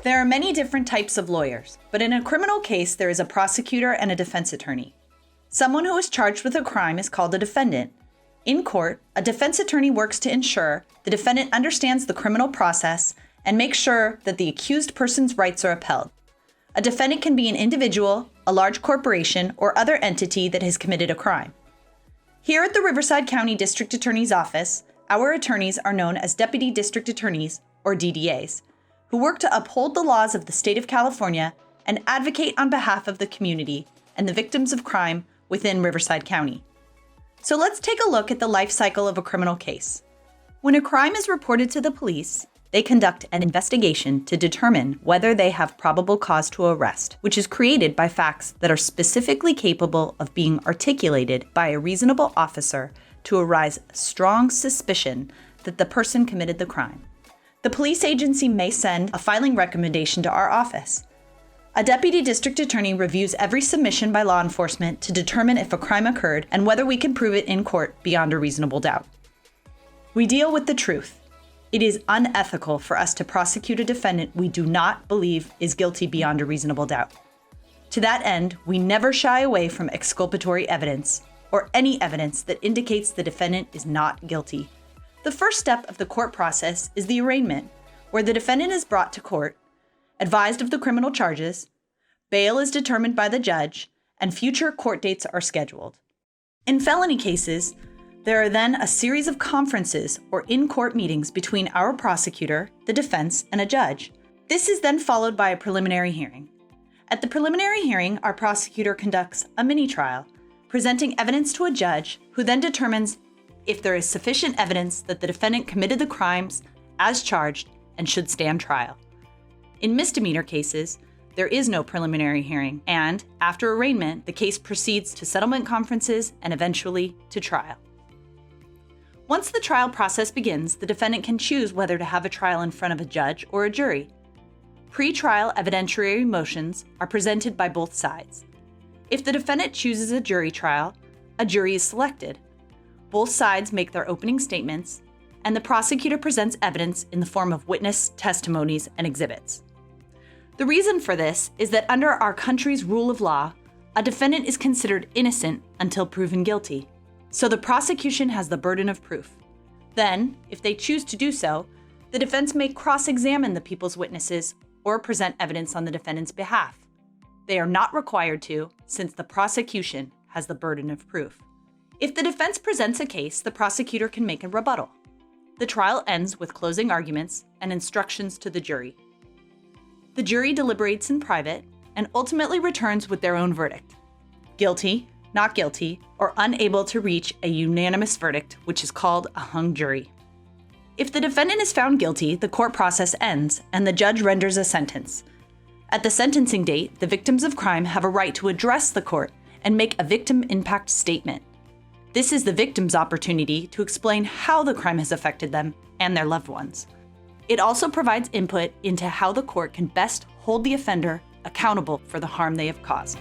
There are many different types of lawyers, but in a criminal case, there is a prosecutor and a defense attorney. Someone who is charged with a crime is called a defendant. In court, a defense attorney works to ensure the defendant understands the criminal process and makes sure that the accused person's rights are upheld. A defendant can be an individual, a large corporation, or other entity that has committed a crime. Here at the Riverside County District Attorney's Office, our attorneys are known as Deputy District Attorneys, or DDAs, who work to uphold the laws of the state of California and advocate on behalf of the community and the victims of crime within Riverside County. So let's take a look at the life cycle of a criminal case. When a crime is reported to the police, they conduct an investigation to determine whether they have probable cause to arrest, which is created by facts that are specifically capable of being articulated by a reasonable officer to arouse strong suspicion that the person committed the crime. The police agency may send a filing recommendation to our office. A deputy district attorney reviews every submission by law enforcement to determine if a crime occurred and whether we can prove it in court beyond a reasonable doubt. We deal with the truth. It is unethical for us to prosecute a defendant we do not believe is guilty beyond a reasonable doubt. To that end, we never shy away from exculpatory evidence or any evidence that indicates the defendant is not guilty. The first step of the court process is the arraignment, where the defendant is brought to court, advised of the criminal charges, bail is determined by the judge, and future court dates are scheduled. In felony cases, there are then a series of conferences or in-court meetings between our prosecutor, the defense, and a judge. This is then followed by a preliminary hearing. At the preliminary hearing, our prosecutor conducts a mini-trial, presenting evidence to a judge who then determines if there is sufficient evidence that the defendant committed the crimes as charged and should stand trial. In misdemeanor cases, there is no preliminary hearing, and after arraignment, the case proceeds to settlement conferences and eventually to trial. Once the trial process begins, the defendant can choose whether to have a trial in front of a judge or a jury. Pre-trial evidentiary motions are presented by both sides. If the defendant chooses a jury trial, a jury is selected. Both sides make their opening statements, and the prosecutor presents evidence in the form of witness testimonies and exhibits. The reason for this is that under our country's rule of law, a defendant is considered innocent until proven guilty. So the prosecution has the burden of proof. Then, if they choose to do so, the defense may cross-examine the people's witnesses or present evidence on the defendant's behalf. They are not required to, since the prosecution has the burden of proof. If the defense presents a case, the prosecutor can make a rebuttal. The trial ends with closing arguments and instructions to the jury. The jury deliberates in private and ultimately returns with their own verdict: guilty, not guilty, or unable to reach a unanimous verdict, which is called a hung jury. If the defendant is found guilty, the court process ends and the judge renders a sentence. At the sentencing date, the victims of crime have a right to address the court and make a victim impact statement. This is the victim's opportunity to explain how the crime has affected them and their loved ones. It also provides input into how the court can best hold the offender accountable for the harm they have caused.